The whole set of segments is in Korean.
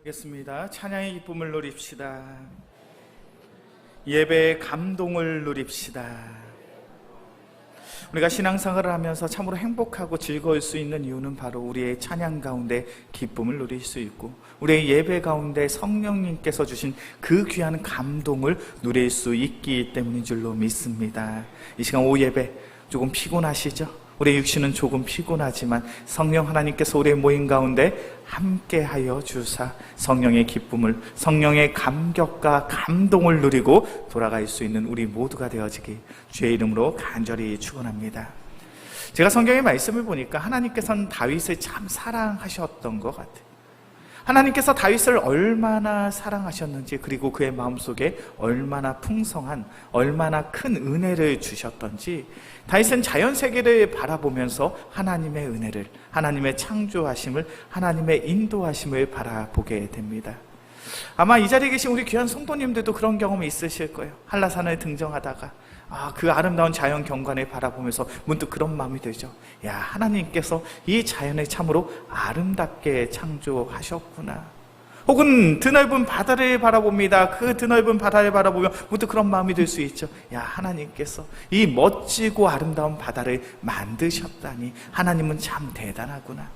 하겠습니다. 찬양의 기쁨을 누립시다. 예배의 감동을 누립시다. 우리가 신앙생활을 하면서 참으로 행복하고 즐거울 수 있는 이유는 바로 우리의 찬양 가운데 기쁨을 누릴 수 있고 우리의 예배 가운데 성령님께서 주신 그 귀한 감동을 누릴 수 있기 때문인 줄로 믿습니다. 이 시간 오후 예배 조금 피곤하시죠? 우리의 육신은 조금 피곤하지만 성령 하나님께서 우리의 모임 가운데 함께하여 주사 성령의 기쁨을, 성령의 감격과 감동을 누리고 돌아갈 수 있는 우리 모두가 되어지기 주의 이름으로 간절히 축원합니다. 제가 성경의 말씀을 보니까 하나님께서는 다윗을 참 사랑하셨던 것 같아요. 하나님께서 다윗을 얼마나 사랑하셨는지, 그리고 그의 마음속에 얼마나 풍성한, 얼마나 큰 은혜를 주셨던지, 다윗은 자연세계를 바라보면서 하나님의 은혜를, 하나님의 창조하심을, 하나님의 인도하심을 바라보게 됩니다. 아마 이 자리에 계신 우리 귀한 성도님들도 그런 경험이 있으실 거예요. 한라산을 등정하다가 그 아름다운 자연 경관을 바라보면서 문득 그런 마음이 들죠. 야, 하나님께서 이 자연을 참으로 아름답게 창조하셨구나. 혹은 드넓은 바다를 바라봅니다. 그 드넓은 바다를 바라보며 문득 그런 마음이 들 수 있죠. 야, 하나님께서 이 멋지고 아름다운 바다를 만드셨다니 하나님은 참 대단하구나.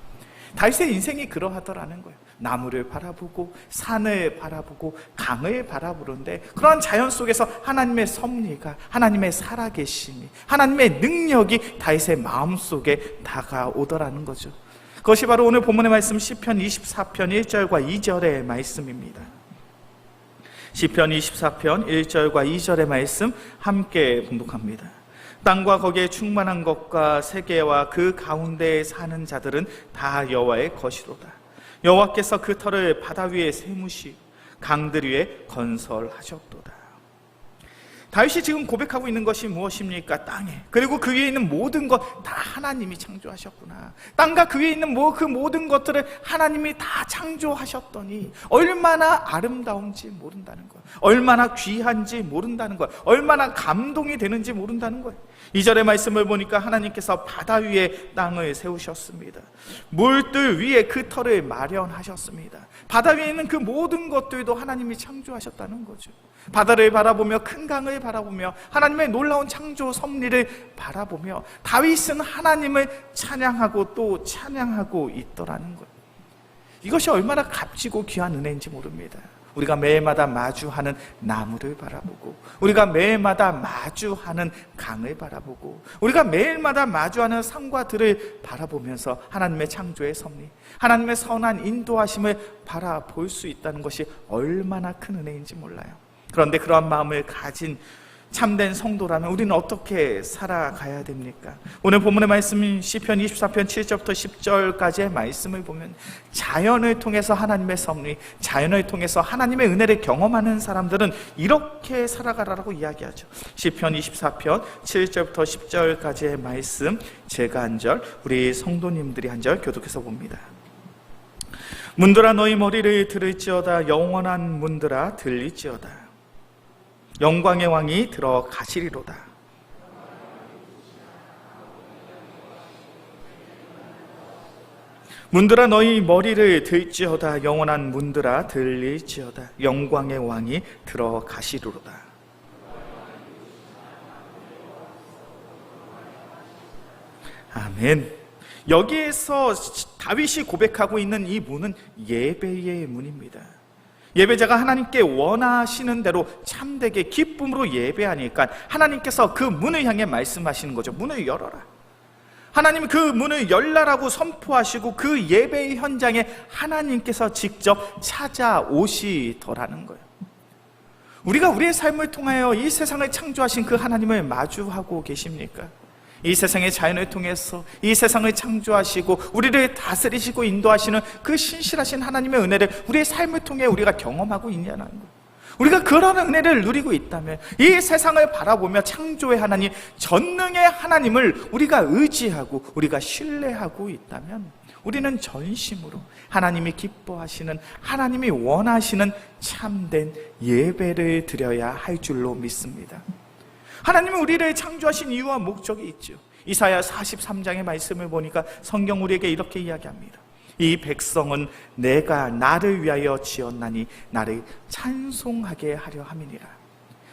다윗의 인생이 그러하더라는 거예요. 나무를 바라보고 산을 바라보고 강을 바라보는데, 그러한 자연 속에서 하나님의 섭리가, 하나님의 살아계심이, 하나님의 능력이 다윗의 마음속에 다가오더라는 거죠. 그것이 바로 오늘 본문의 말씀 시편 24편 1절과 2절의 말씀입니다. 시편 24편 1절과 2절의 말씀 함께 봉독합니다. 땅과 거기에 충만한 것과 세계와 그 가운데에 사는 자들은 다 여호와의 것이로다. 여호와께서 그 터를 바다 위에 세무시 강들 위에 건설하셨도다. 다윗이 지금 고백하고 있는 것이 무엇입니까? 땅에, 그리고 그 위에 있는 모든 것 다 하나님이 창조하셨구나. 땅과 그 위에 있는 그 모든 것들을 하나님이 다 창조하셨더니 얼마나 아름다운지 모른다는 거예요. 얼마나 귀한지 모른다는 거예요. 얼마나 감동이 되는지 모른다는 거예요. 2절의 말씀을 보니까 하나님께서 바다 위에 땅을 세우셨습니다. 물들 위에 그 터를 마련하셨습니다. 바다 위에 있는 그 모든 것들도 하나님이 창조하셨다는 거죠. 바다를 바라보며, 큰 강을 바라보며, 하나님의 놀라운 창조 섭리를 바라보며 다윗은 하나님을 찬양하고 또 찬양하고 있더라는 거예요. 이것이 얼마나 값지고 귀한 은혜인지 모릅니다. 우리가 매일마다 마주하는 나무를 바라보고, 우리가 매일마다 마주하는 강을 바라보고, 우리가 매일마다 마주하는 산과 들을 바라보면서 하나님의 창조의 섭리, 하나님의 선한 인도하심을 바라볼 수 있다는 것이 얼마나 큰 은혜인지 몰라요. 그런데 그러한 마음을 가진 참된 성도라면 우리는 어떻게 살아가야 됩니까? 오늘 본문의 말씀인 시편 24편 7절부터 10절까지의 말씀을 보면 자연을 통해서 하나님의 섭리, 자연을 통해서 하나님의 은혜를 경험하는 사람들은 이렇게 살아가라고 이야기하죠. 시편 24편 7절부터 10절까지의 말씀, 제가 한 절, 우리 성도님들이 한 절 교독해서 봅니다. 문들아 너희 머리를 들을지어다. 영원한 문들아 들릴지어다. 영광의 왕이 들어가시리로다. 문들아 너희 머리를 들지어다. 영원한 문들아 들릴지어다. 영광의 왕이 들어가시리로다. 아멘. 여기에서 다윗이 고백하고 있는 이 문은 예배의 문입니다. 예배자가 하나님께 원하시는 대로 참되게 기쁨으로 예배하니까 하나님께서 그 문을 향해 말씀하시는 거죠. 문을 열어라. 하나님은 그 문을 열라라고 선포하시고 그 예배의 현장에 하나님께서 직접 찾아오시더라는 거예요. 우리가 우리의 삶을 통하여 이 세상을 창조하신 그 하나님을 마주하고 계십니까? 이 세상의 자연을 통해서 이 세상을 창조하시고 우리를 다스리시고 인도하시는 그 신실하신 하나님의 은혜를 우리의 삶을 통해 우리가 경험하고 있냐는 거예요. 우리가 그런 은혜를 누리고 있다면, 이 세상을 바라보며 창조의 하나님, 전능의 하나님을 우리가 의지하고 우리가 신뢰하고 있다면 우리는 전심으로 하나님이 기뻐하시는, 하나님이 원하시는 참된 예배를 드려야 할 줄로 믿습니다. 하나님은 우리를 창조하신 이유와 목적이 있죠. 이사야 43장의 말씀을 보니까 성경 우리에게 이렇게 이야기합니다. 이 백성은 내가 나를 위하여 지었나니 나를 찬송하게 하려 함이니라.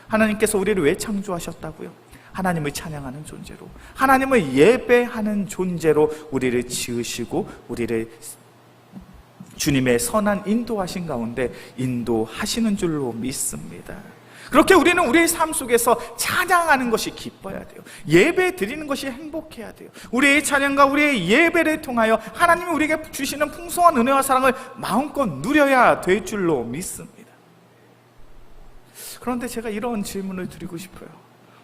하나님께서 우리를 왜 창조하셨다고요? 하나님을 찬양하는 존재로, 하나님을 예배하는 존재로 우리를 지으시고 우리를 주님의 선한 인도하신 가운데 인도하시는 줄로 믿습니다. 그렇게 우리는 우리의 삶 속에서 찬양하는 것이 기뻐야 돼요. 예배 드리는 것이 행복해야 돼요. 우리의 찬양과 우리의 예배를 통하여 하나님이 우리에게 주시는 풍성한 은혜와 사랑을 마음껏 누려야 될 줄로 믿습니다. 그런데 제가 이런 질문을 드리고 싶어요.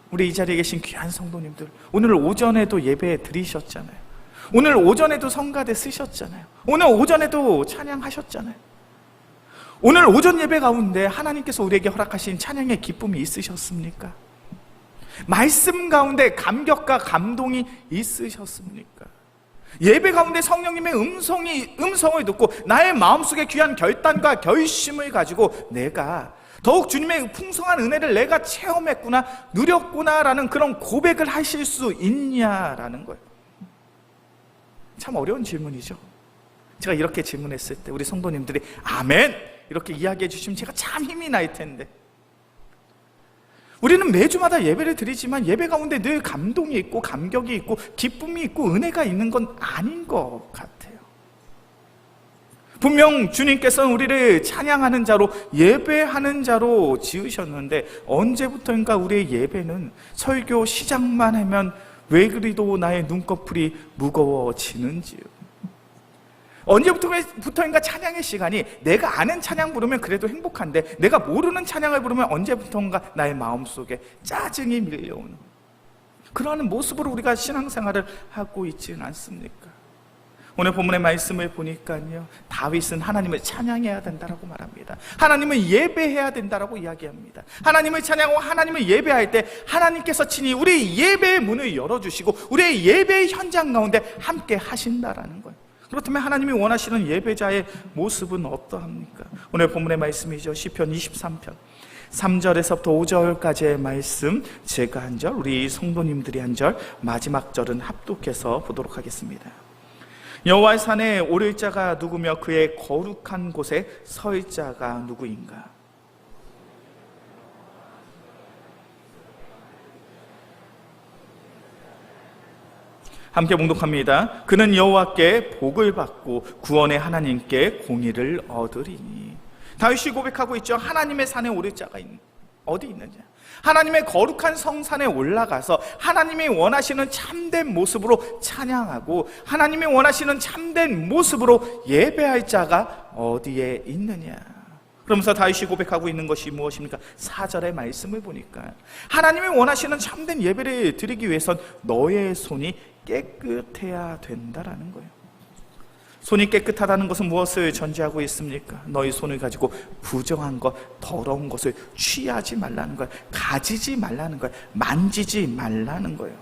우리 이 자리에 계신 귀한 성도님들, 오늘 오전에도 예배 드리셨잖아요. 오늘 오전에도 성가대 쓰셨잖아요. 오늘 오전에도 찬양하셨잖아요. 오늘 오전 예배 가운데 하나님께서 우리에게 허락하신 찬양의 기쁨이 있으셨습니까? 말씀 가운데 감격과 감동이 있으셨습니까? 예배 가운데 성령님의 음성을 듣고 나의 마음속에 귀한 결단과 결심을 가지고 내가 더욱 주님의 풍성한 은혜를 내가 체험했구나, 누렸구나라는 그런 고백을 하실 수 있냐라는 거예요. 참 어려운 질문이죠. 제가 이렇게 질문했을 때 우리 성도님들이 아멘! 이렇게 이야기해 주시면 제가 참 힘이 날 텐데, 우리는 매주마다 예배를 드리지만 예배 가운데 늘 감동이 있고 감격이 있고 기쁨이 있고 은혜가 있는 건 아닌 것 같아요. 분명 주님께서는 우리를 찬양하는 자로, 예배하는 자로 지으셨는데 언제부터인가 우리의 예배는 설교 시작만 하면 왜 그리도 나의 눈꺼풀이 무거워지는지요. 언제부터인가 찬양의 시간이 내가 아는 찬양 부르면 그래도 행복한데 내가 모르는 찬양을 부르면 언제부터인가 나의 마음속에 짜증이 밀려오는 그러한 모습으로 우리가 신앙생활을 하고 있지는 않습니까? 오늘 본문의 말씀을 보니까요, 다윗은 하나님을 찬양해야 된다라고 말합니다. 하나님을 예배해야 된다라고 이야기합니다. 하나님을 찬양하고 하나님을 예배할 때 하나님께서 친히 우리의 예배의 문을 열어주시고 우리의 예배의 현장 가운데 함께 하신다라는 거예요. 그렇다면 하나님이 원하시는 예배자의 모습은 어떠합니까? 오늘 본문의 말씀이죠. 시편 23편 3절에서부터 5절까지의 말씀, 제가 한 절, 우리 성도님들이 한 절, 마지막 절은 합독해서 보도록 하겠습니다. 여호와의 산에 오를 자가 누구며 그의 거룩한 곳에 설 자가 누구인가? 함께 봉독합니다. 그는 여호와께 복을 받고 구원의 하나님께 공의를 얻으리니. 다윗이 고백하고 있죠. 하나님의 산에 오를 자가 어디 있느냐? 하나님의 거룩한 성산에 올라가서 하나님이 원하시는 참된 모습으로 찬양하고 하나님이 원하시는 참된 모습으로 예배할 자가 어디에 있느냐? 그러면서 다윗이 고백하고 있는 것이 무엇입니까? 4절의 말씀을 보니까 하나님이 원하시는 참된 예배를 드리기 위해선 너의 손이 깨끗해야 된다라는 거예요. 손이 깨끗하다는 것은 무엇을 전제하고 있습니까? 너희 손을 가지고 부정한 것, 더러운 것을 취하지 말라는 거예요. 가지지 말라는 거예요. 만지지 말라는 거예요.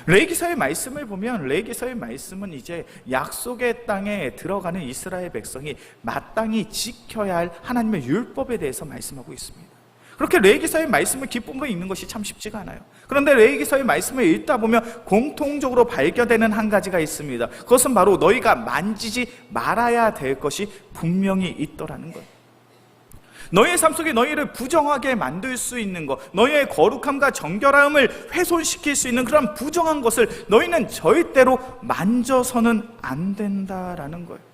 레위기서의 말씀을 보면 레위기서의 말씀은 이제 약속의 땅에 들어가는 이스라엘 백성이 마땅히 지켜야 할 하나님의 율법에 대해서 말씀하고 있습니다. 그렇게 레위기서의 말씀을 기쁨으로 읽는 것이 참 쉽지가 않아요. 그런데 레위기서의 말씀을 읽다 보면 공통적으로 발견되는 한 가지가 있습니다. 그것은 바로 너희가 만지지 말아야 될 것이 분명히 있더라는 거예요. 너희의 삶 속에 너희를 부정하게 만들 수 있는 것, 너희의 거룩함과 정결함을 훼손시킬 수 있는 그런 부정한 것을 너희는 절대로 만져서는 안 된다라는 거예요.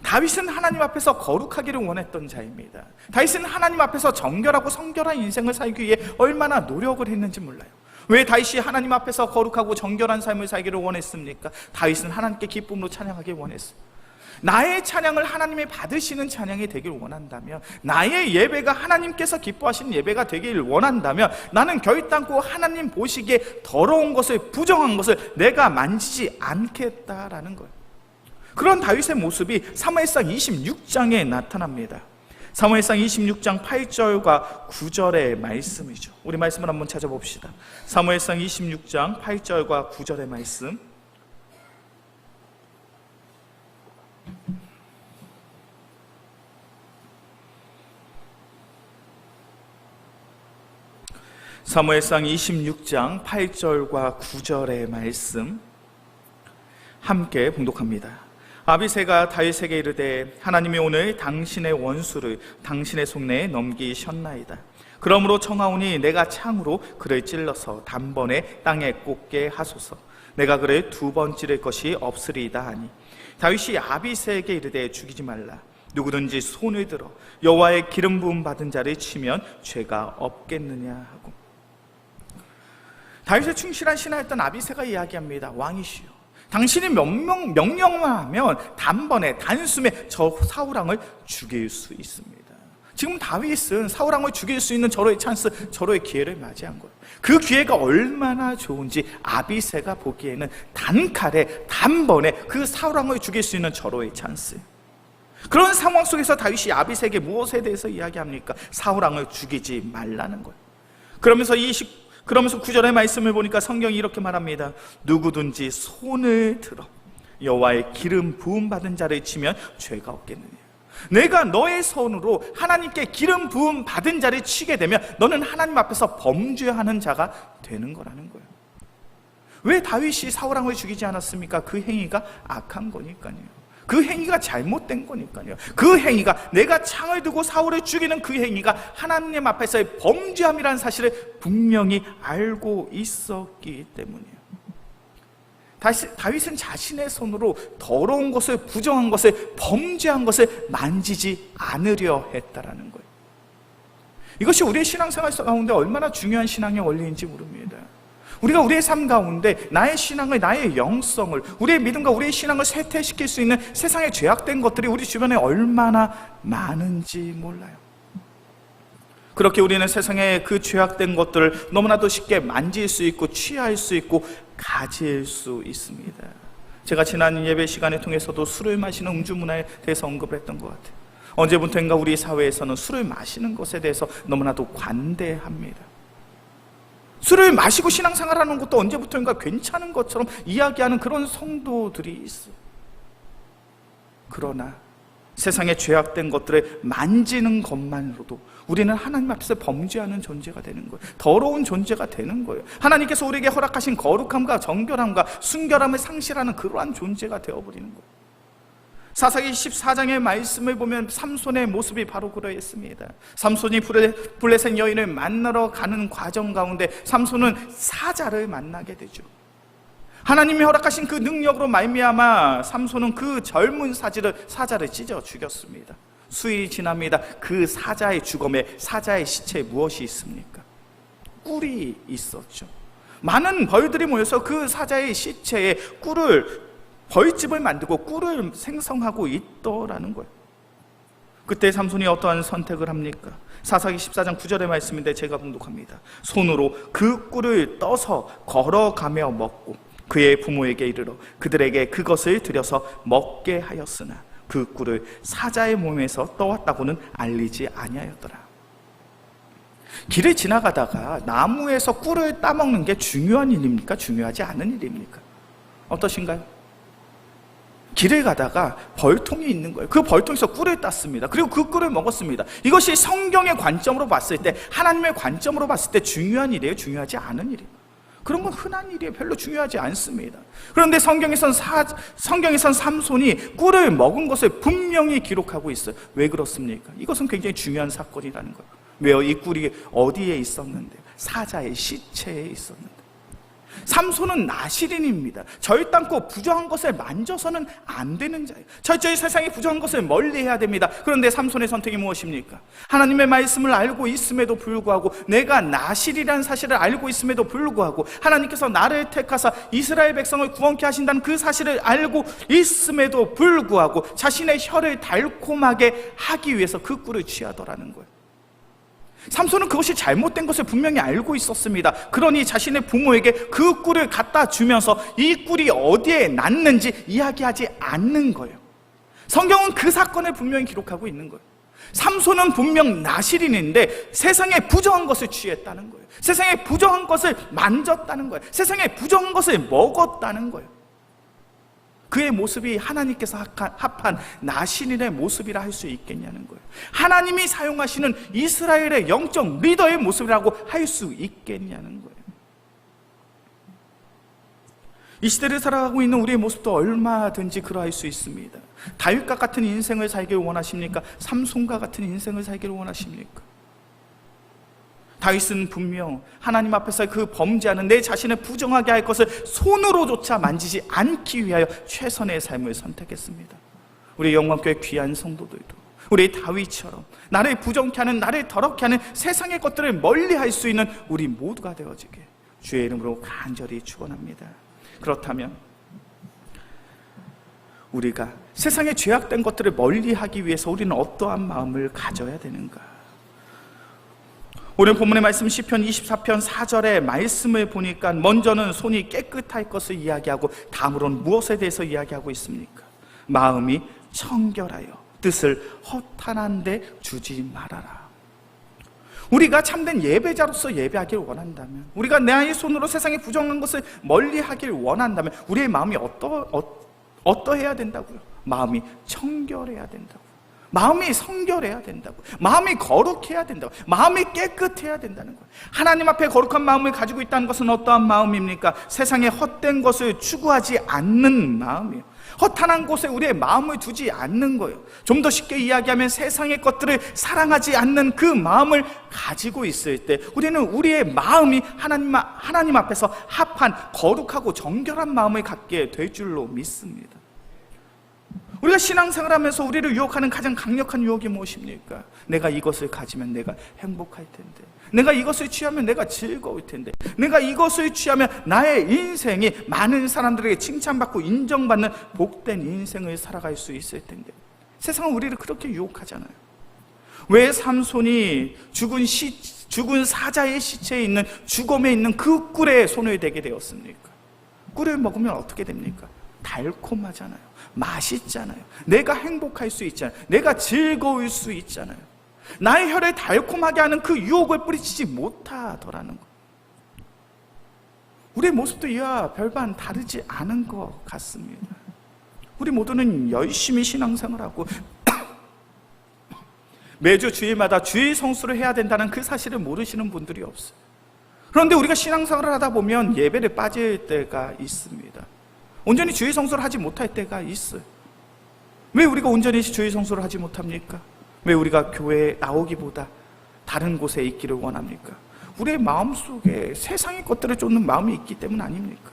다윗은 하나님 앞에서 거룩하기를 원했던 자입니다. 다윗은 하나님 앞에서 정결하고 성결한 인생을 살기 위해 얼마나 노력을 했는지 몰라요. 왜 다윗이 하나님 앞에서 거룩하고 정결한 삶을 살기를 원했습니까? 다윗은 하나님께 기쁨으로 찬양하길 원했어요. 나의 찬양을 하나님이 받으시는 찬양이 되길 원한다면, 나의 예배가 하나님께서 기뻐하시는 예배가 되길 원한다면 나는 결단코 하나님 보시기에 더러운 것을, 부정한 것을 내가 만지지 않겠다라는 거예요. 그런 다윗의 모습이 사무엘상 26장에 나타납니다. 사무엘상 26장 8절과 9절의 말씀이죠. 우리 말씀을 한번 찾아봅시다. 사무엘상 26장 8절과 9절의 말씀. 사무엘상 26장 8절과 9절의 말씀. 함께 봉독합니다. 아비새가 다윗에게 이르되 하나님이 오늘 당신의 원수를 당신의 손내에 넘기셨나이다. 그러므로 청하오니 내가 창으로 그를 찔러서 단번에 땅에 꽂게 하소서. 내가 그를 2번 찌를 것이 없으리이다 하니 다윗이 아비새에게 이르되 죽이지 말라. 누구든지 손을 들어 여호와의 기름 부음 받은 자를 치면 죄가 없겠느냐 하고, 다윗의 충실한 신하였던 아비새가 이야기합니다. 왕이시여, 당신이 명령만 하면 단번에 단숨에 저 사울왕을 죽일 수 있습니다. 지금 다윗은 사울왕을 죽일 수 있는 절호의 찬스, 절호의 기회를 맞이한 거예요. 그 기회가 얼마나 좋은지 아비새가 보기에는 단칼에 단번에 그 사울왕을 죽일 수 있는 절호의 찬스. 그런 상황 속에서 다윗이 아비새에게 무엇에 대해서 이야기합니까? 사울왕을 죽이지 말라는 거예요. 그러면서 9절의 말씀을 보니까 성경이 이렇게 말합니다. 누구든지 손을 들어 여호와의 기름 부음 받은 자를 치면 죄가 없겠느냐. 내가 너의 손으로 하나님께 기름 부음 받은 자를 치게 되면 너는 하나님 앞에서 범죄하는 자가 되는 거라는 거예요. 왜 다윗이 사울왕을 죽이지 않았습니까? 그 행위가 악한 거니까요. 그 행위가 잘못된 거니까요. 그 행위가, 내가 창을 두고 사울을 죽이는 그 행위가 하나님 앞에서의 범죄함이라는 사실을 분명히 알고 있었기 때문이에요. 다윗은 자신의 손으로 더러운 것을, 부정한 것을, 범죄한 것을 만지지 않으려 했다라는 거예요. 이것이 우리의 신앙생활 가운데 얼마나 중요한 신앙의 원리인지 모릅니다. 우리가 우리의 삶 가운데 나의 신앙을, 나의 영성을, 우리의 믿음과 우리의 신앙을 쇠퇴시킬 수 있는 세상의 죄악된 것들이 우리 주변에 얼마나 많은지 몰라요. 그렇게 우리는 세상의 그 죄악된 것들을 너무나도 쉽게 만질 수 있고 취할 수 있고 가질 수 있습니다. 제가 지난 예배 시간을 통해서도 술을 마시는 음주 문화에 대해서 언급을 했던 것 같아요. 언제부터인가 우리 사회에서는 술을 마시는 것에 대해서 너무나도 관대합니다. 술을 마시고 신앙생활하는 것도 언제부터인가 괜찮은 것처럼 이야기하는 그런 성도들이 있어요. 그러나 세상에 죄악된 것들을 만지는 것만으로도 우리는 하나님 앞에서 범죄하는 존재가 되는 거예요. 더러운 존재가 되는 거예요. 하나님께서 우리에게 허락하신 거룩함과 정결함과 순결함을 상실하는 그러한 존재가 되어버리는 거예요. 사사기 14장의 말씀을 보면 삼손의 모습이 바로 그러했습니다. 삼손이 블레셋 여인을 만나러 가는 과정 가운데 삼손은 사자를 만나게 되죠. 하나님이 허락하신 그 능력으로 말미암아 삼손은 그 젊은 사자를 찢어 죽였습니다. 수일이 지납니다. 그 사자의 죽음에, 사자의 시체에 무엇이 있습니까? 꿀이 있었죠. 많은 벌들이 모여서 그 사자의 시체에 벌집을 만들고 꿀을 생성하고 있더라는 거예요. 그때 삼손이 어떠한 선택을 합니까? 사사기 14장 9절의 말씀인데 제가 봉독합니다. 손으로 그 꿀을 떠서 걸어가며 먹고 그의 부모에게 이르러 그들에게 그것을 들여서 먹게 하였으나 그 꿀을 사자의 몸에서 떠왔다고는 알리지 아니하였더라. 길을 지나가다가 나무에서 꿀을 따먹는 게 중요한 일입니까? 중요하지 않은 일입니까? 어떠신가요? 길을 가다가 벌통이 있는 거예요. 그 벌통에서 꿀을 땄습니다. 그리고 그 꿀을 먹었습니다. 이것이 성경의 관점으로 봤을 때, 하나님의 관점으로 봤을 때 중요한 일이에요? 중요하지 않은 일이에요? 그런 건 흔한 일이에요. 별로 중요하지 않습니다. 그런데 성경에선 삼손이 꿀을 먹은 것을 분명히 기록하고 있어요. 왜 그렇습니까? 이것은 굉장히 중요한 사건이라는 거예요. 왜요? 이 꿀이 어디에 있었는데? 사자의 시체에 있었는데. 삼손은 나실인입니다. 절단코 부정한 것을 만져서는 안 되는 자예요. 철저히 세상의 부정한 것을 멀리해야 됩니다. 그런데 삼손의 선택이 무엇입니까? 하나님의 말씀을 알고 있음에도 불구하고, 내가 나실이라는 사실을 알고 있음에도 불구하고, 하나님께서 나를 택하사 이스라엘 백성을 구원케 하신다는 그 사실을 알고 있음에도 불구하고 자신의 혀를 달콤하게 하기 위해서 그 꿀을 취하더라는 거예요. 삼손은 그것이 잘못된 것을 분명히 알고 있었습니다. 그러니 자신의 부모에게 그 꿀을 갖다 주면서 이 꿀이 어디에 났는지 이야기하지 않는 거예요. 성경은 그 사건을 분명히 기록하고 있는 거예요. 삼손은 분명 나실인인데 세상에 부정한 것을 취했다는 거예요. 세상에 부정한 것을 만졌다는 거예요. 세상에 부정한 것을 먹었다는 거예요. 그의 모습이 하나님께서 합한 나실인의 모습이라 할 수 있겠냐는 거예요. 하나님이 사용하시는 이스라엘의 영적 리더의 모습이라고 할 수 있겠냐는 거예요. 이 시대를 살아가고 있는 우리의 모습도 얼마든지 그러할 수 있습니다. 다윗과 같은 인생을 살기를 원하십니까? 삼손과 같은 인생을 살기를 원하십니까? 다윗은 분명 하나님 앞에서 그 범죄하는 내 자신을 부정하게 할 것을 손으로조차 만지지 않기 위하여 최선의 삶을 선택했습니다. 우리 영광교회 귀한 성도들도 우리 다윗처럼 나를 부정케 하는, 나를 더럽게 하는 세상의 것들을 멀리할 수 있는 우리 모두가 되어지게 주의 이름으로 간절히 축원합니다. 그렇다면 우리가 세상의 죄악된 것들을 멀리하기 위해서 우리는 어떠한 마음을 가져야 되는가? 오늘 본문의 말씀 시편 24편 4절의 말씀을 보니까 먼저는 손이 깨끗할 것을 이야기하고 다음으로는 무엇에 대해서 이야기하고 있습니까? 마음이 청결하여 뜻을 허탄한 데 주지 말아라. 우리가 참된 예배자로서 예배하길 원한다면, 우리가 나의 손으로 세상에 부정한 것을 멀리하길 원한다면 우리의 마음이 어떠해야 된다고요? 마음이 청결해야 된다고. 마음이 성결해야 된다고. 마음이 거룩해야 된다고. 마음이 깨끗해야 된다는 거예요. 하나님 앞에 거룩한 마음을 가지고 있다는 것은 어떠한 마음입니까? 세상에 헛된 것을 추구하지 않는 마음이에요. 허탄한 곳에 우리의 마음을 두지 않는 거예요. 좀 더 쉽게 이야기하면 세상의 것들을 사랑하지 않는 그 마음을 가지고 있을 때 우리는 우리의 마음이 하나님 앞에서 합한 거룩하고 정결한 마음을 갖게 될 줄로 믿습니다. 우리가 신앙생활 하면서 우리를 유혹하는 가장 강력한 유혹이 무엇입니까? 내가 이것을 가지면 내가 행복할 텐데, 내가 이것을 취하면 내가 즐거울 텐데, 내가 이것을 취하면 나의 인생이 많은 사람들에게 칭찬받고 인정받는 복된 인생을 살아갈 수 있을 텐데, 세상은 우리를 그렇게 유혹하잖아요. 왜 삼손이 죽은 사자의 시체에 있는, 죽음에 있는 그 꿀에 손을 대게 되었습니까? 꿀을 먹으면 어떻게 됩니까? 달콤하잖아요. 맛있잖아요. 내가 행복할 수 있잖아요. 내가 즐거울 수 있잖아요. 나의 혀를 달콤하게 하는 그 유혹을 뿌리치지 못하더라는 것. 우리의 모습도 이와 별반 다르지 않은 것 같습니다. 우리 모두는 열심히 신앙생활하고 매주 주일마다 주일 성수를 해야 된다는 그 사실을 모르시는 분들이 없어요. 그런데 우리가 신앙생활을 하다 보면 예배를 빠질 때가 있습니다. 온전히 주일 성수를 하지 못할 때가 있어요. 왜 우리가 온전히 주일 성수를 하지 못합니까? 왜 우리가 교회에 나오기보다 다른 곳에 있기를 원합니까? 우리의 마음속에 세상의 것들을 쫓는 마음이 있기 때문 아닙니까?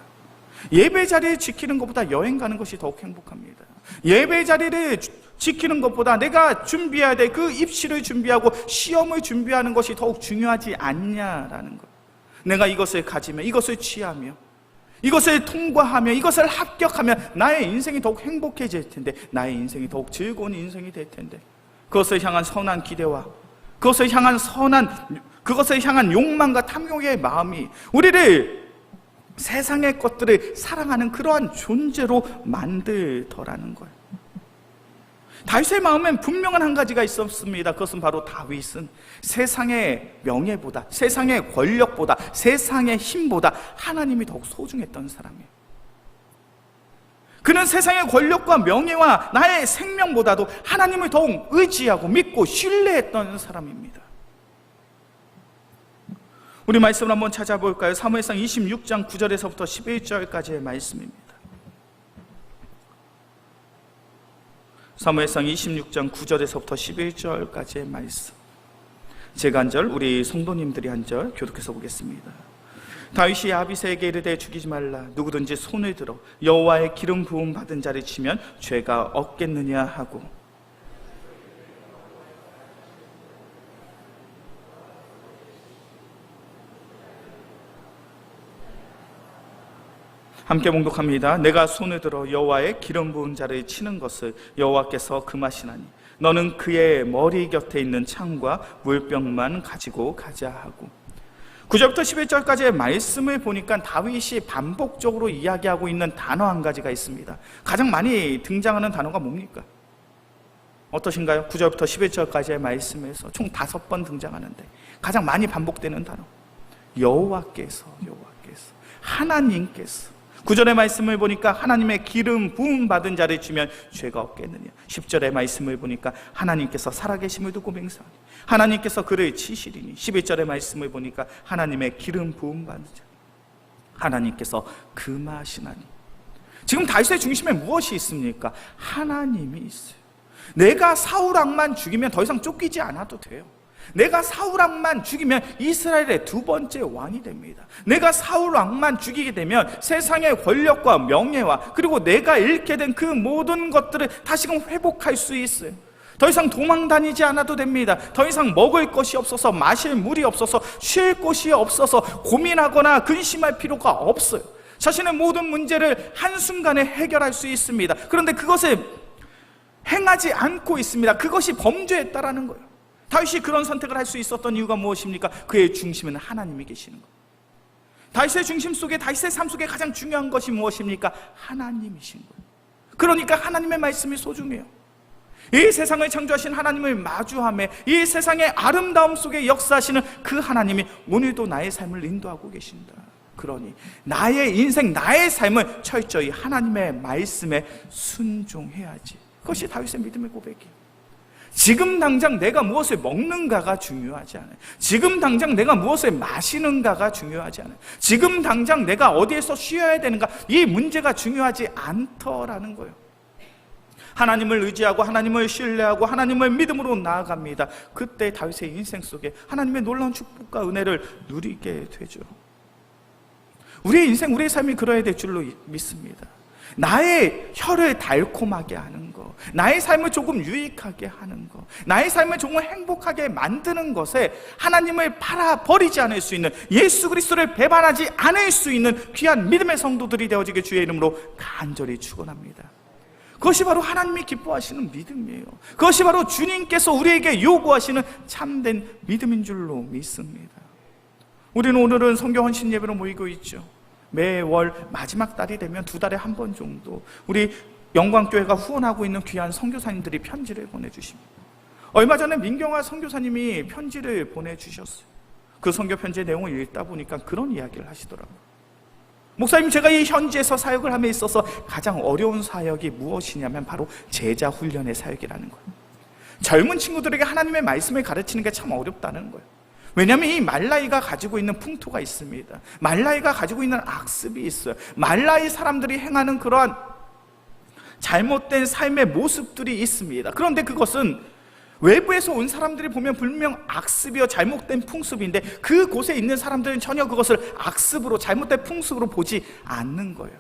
예배 자리를 지키는 것보다 여행 가는 것이 더욱 행복합니다. 예배 자리를 지키는 것보다 내가 준비해야 될 그 입시를 준비하고 시험을 준비하는 것이 더욱 중요하지 않냐라는 것. 내가 이것을 가지며 이것을 취하며 이것을 통과하며 이것을 합격하면 나의 인생이 더욱 행복해질 텐데, 나의 인생이 더욱 즐거운 인생이 될 텐데, 그것을 향한 선한 기대와 그것을 향한 욕망과 탐욕의 마음이 우리를 세상의 것들을 사랑하는 그러한 존재로 만들더라는 거예요. 다윗의 마음엔 분명한 한 가지가 있었습니다. 그것은 바로 다윗은 세상의 명예보다, 세상의 권력보다, 세상의 힘보다 하나님이 더욱 소중했던 사람이에요. 그는 세상의 권력과 명예와 나의 생명보다도 하나님을 더욱 의지하고 믿고 신뢰했던 사람입니다. 우리 말씀을 한번 찾아볼까요? 사무엘상 26장 9절에서부터 11절까지의 말씀입니다. 사무엘상 26장 9절에서부터 11절까지의 말씀, 제가 한 절, 우리 성도님들이 한 절 교독해서 보겠습니다. 다윗이 아비새에게 이르되 죽이지 말라. 누구든지 손을 들어 여호와의 기름 부음 받은 자를 치면 죄가 없겠느냐 하고, 함께 봉독합니다. 내가 손을 들어 여호와의 기름 부은 자를 치는 것을 여호와께서 금하시나니 너는 그의 머리 곁에 있는 창과 물병만 가지고 가자 하고. 9절부터 11절까지의 말씀을 보니까 다윗이 반복적으로 이야기하고 있는 단어 한 가지가 있습니다. 가장 많이 등장하는 단어가 뭡니까? 어떠신가요? 9절부터 11절까지의 말씀에서 총 5번 등장하는데 가장 많이 반복되는 단어, 여호와께서, 하나님께서. 9절의 말씀을 보니까 하나님의 기름 부음 받은 자를 치면 죄가 없겠느냐. 10절의 말씀을 보니까 하나님께서 살아계심을 두고 맹세하니 하나님께서 그를 치시리니. 11절의 말씀을 보니까 하나님의 기름 부음 받은 자, 하나님께서 금하시나니. 지금 다윗의 중심에 무엇이 있습니까? 하나님이 있어요. 내가 사울 왕만 죽이면 더 이상 쫓기지 않아도 돼요. 내가 사울 왕만 죽이면 이스라엘의 두 번째 왕이 됩니다. 내가 사울 왕만 죽이게 되면 세상의 권력과 명예와 그리고 내가 잃게 된 그 모든 것들을 다시금 회복할 수 있어요. 더 이상 도망 다니지 않아도 됩니다. 더 이상 먹을 것이 없어서, 마실 물이 없어서, 쉴 곳이 없어서 고민하거나 근심할 필요가 없어요. 자신의 모든 문제를 한순간에 해결할 수 있습니다. 그런데 그것을 행하지 않고 있습니다. 그것이 범죄였다라는 거예요. 다윗이 그런 선택을 할 수 있었던 이유가 무엇입니까? 그의 중심에는 하나님이 계시는 거예요. 다윗의 중심 속에, 다윗의 삶 속에 가장 중요한 것이 무엇입니까? 하나님이신 거예요. 그러니까 하나님의 말씀이 소중해요. 이 세상을 창조하신 하나님을 마주하며 이 세상의 아름다움 속에 역사하시는 그 하나님이 오늘도 나의 삶을 인도하고 계신다. 그러니 나의 인생, 나의 삶을 철저히 하나님의 말씀에 순종해야지. 그것이 다윗의 믿음의 고백이에요. 지금 당장 내가 무엇을 먹는가가 중요하지 않아요. 지금 당장 내가 무엇을 마시는가가 중요하지 않아요. 지금 당장 내가 어디에서 쉬어야 되는가, 이 문제가 중요하지 않더라는 거예요. 하나님을 의지하고 하나님을 신뢰하고 하나님을 믿음으로 나아갑니다. 그때 다윗의 인생 속에 하나님의 놀라운 축복과 은혜를 누리게 되죠. 우리의 인생, 우리의 삶이 그래야 될 줄로 믿습니다. 나의 혀를 달콤하게 하는 것, 나의 삶을 조금 유익하게 하는 것, 나의 삶을 조금 행복하게 만드는 것에 하나님을 팔아버리지 않을 수 있는, 예수 그리스도를 배반하지 않을 수 있는 귀한 믿음의 성도들이 되어지게 주의 이름으로 간절히 축원합니다. 그것이 바로 하나님이 기뻐하시는 믿음이에요. 그것이 바로 주님께서 우리에게 요구하시는 참된 믿음인 줄로 믿습니다. 우리는 오늘은 성경 헌신 예배로 모이고 있죠. 매월 마지막 달이 되면 2달에 한 번 정도 우리 영광교회가 후원하고 있는 귀한 선교사님들이 편지를 보내주십니다. 얼마 전에 민경화 선교사님이 편지를 보내주셨어요. 그 선교 편지의 내용을 읽다 보니까 그런 이야기를 하시더라고요. 목사님, 제가 이 현지에서 사역을 함에 있어서 가장 어려운 사역이 무엇이냐면 바로 제자 훈련의 사역이라는 거예요. 젊은 친구들에게 하나님의 말씀을 가르치는 게 참 어렵다는 거예요. 왜냐하면 이 말라이가 가지고 있는 풍토가 있습니다. 말라이가 가지고 있는 악습이 있어요. 말라이 사람들이 행하는 그러한 잘못된 삶의 모습들이 있습니다. 그런데 그것은 외부에서 온 사람들이 보면 분명 악습이요 잘못된 풍습인데 그곳에 있는 사람들은 전혀 그것을 악습으로, 잘못된 풍습으로 보지 않는 거예요.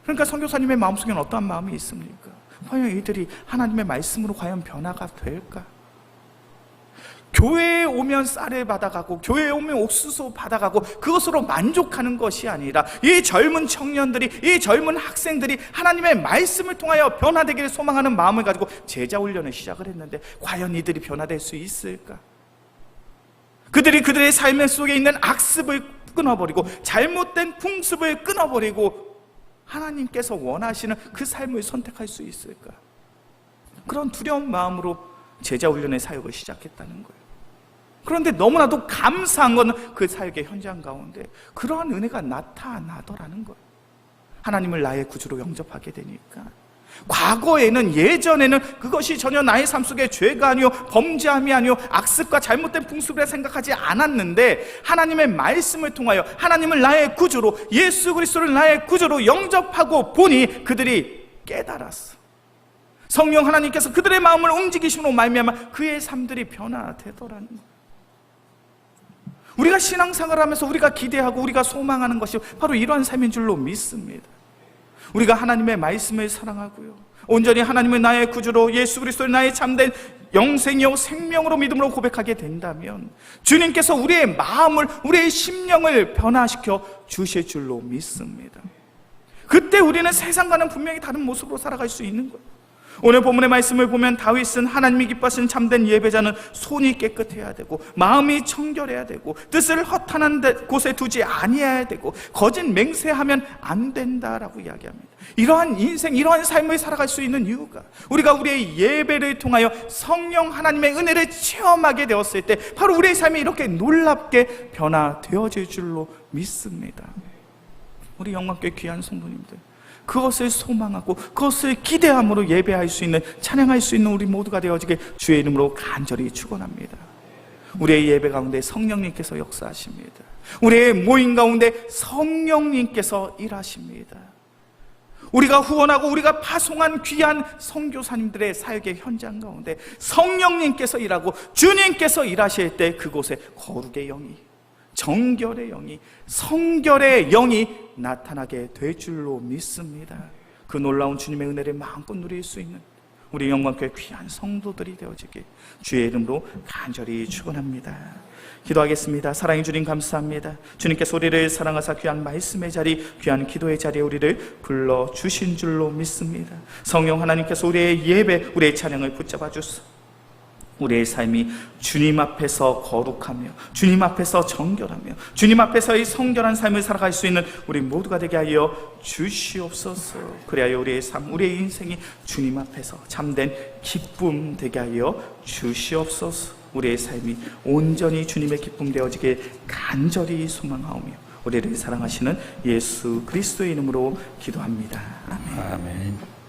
그러니까 선교사님의 마음속에는 어떠한 마음이 있습니까? 과연 이들이 하나님의 말씀으로 과연 변화가 될까? 교회에 오면 쌀을 받아가고 교회에 오면 옥수수 받아가고 그것으로 만족하는 것이 아니라 이 젊은 청년들이, 이 젊은 학생들이 하나님의 말씀을 통하여 변화되기를 소망하는 마음을 가지고 제자훈련을 시작을 했는데 과연 이들이 변화될 수 있을까? 그들이 그들의 삶 속에 있는 악습을 끊어버리고 잘못된 풍습을 끊어버리고 하나님께서 원하시는 그 삶을 선택할 수 있을까? 그런 두려운 마음으로 제자훈련의 사역을 시작했다는 거예요. 그런데 너무나도 감사한 건 그 사역의 현장 가운데 그러한 은혜가 나타나더라는 거예요. 하나님을 나의 구주로 영접하게 되니까 과거에는, 예전에는 그것이 전혀 나의 삶 속에 죄가 아니요 범죄함이 아니요 악습과 잘못된 풍습이라 생각하지 않았는데 하나님의 말씀을 통하여 하나님을 나의 구주로, 예수 그리스도를 나의 구주로 영접하고 보니 그들이 깨달았어. 성령 하나님께서 그들의 마음을 움직이심으로 말미암아 그의 삶들이 변화되더라는 거예요. 우리가 신앙생활을 하면서 우리가 기대하고 우리가 소망하는 것이 바로 이러한 삶인 줄로 믿습니다. 우리가 하나님의 말씀을 사랑하고요, 온전히 하나님을 나의 구주로, 예수 그리스도를 나의 참된 영생이요 생명으로 믿음으로 고백하게 된다면 주님께서 우리의 마음을, 우리의 심령을 변화시켜 주실 줄로 믿습니다. 그때 우리는 세상과는 분명히 다른 모습으로 살아갈 수 있는 거예요. 오늘 본문의 말씀을 보면 다윗은 하나님이 기뻐하시는 참된 예배자는 손이 깨끗해야 되고 마음이 청결해야 되고 뜻을 허탄한 곳에 두지 아니해야 되고 거짓 맹세하면 안 된다라고 이야기합니다. 이러한 인생, 이러한 삶을 살아갈 수 있는 이유가 우리가 우리의 예배를 통하여 성령 하나님의 은혜를 체험하게 되었을 때 바로 우리의 삶이 이렇게 놀랍게 변화되어질 줄로 믿습니다. 우리 영광교회 귀한 성도님들, 그것을 소망하고 그것을 기대함으로 예배할 수 있는, 찬양할 수 있는 우리 모두가 되어지게 주의 이름으로 간절히 축원합니다. 우리의 예배 가운데 성령님께서 역사하십니다. 우리의 모임 가운데 성령님께서 일하십니다. 우리가 후원하고 우리가 파송한 귀한 선교사님들의 사역의 현장 가운데 성령님께서 일하고 주님께서 일하실 때 그곳에 거룩의 영이, 정결의 영이, 성결의 영이 나타나게 될 줄로 믿습니다. 그 놀라운 주님의 은혜를 마음껏 누릴 수 있는 우리 영광교회 귀한 성도들이 되어지길 주의 이름으로 간절히 축원합니다. 기도하겠습니다. 사랑해 주님 감사합니다. 주님께서 우리를 사랑하사 귀한 말씀의 자리, 귀한 기도의 자리에 우리를 불러주신 줄로 믿습니다. 성령 하나님께서 우리의 예배, 우리의 찬양을 붙잡아 주소. 우리의 삶이 주님 앞에서 거룩하며 주님 앞에서 정결하며 주님 앞에서의 성결한 삶을 살아갈 수 있는 우리 모두가 되게 하여 주시옵소서. 그래야 우리의 삶, 우리의 인생이 주님 앞에서 참된 기쁨 되게 하여 주시옵소서. 우리의 삶이 온전히 주님의 기쁨 되어지길 간절히 소망하오며 우리를 사랑하시는 예수 그리스도의 이름으로 기도합니다. 아멘.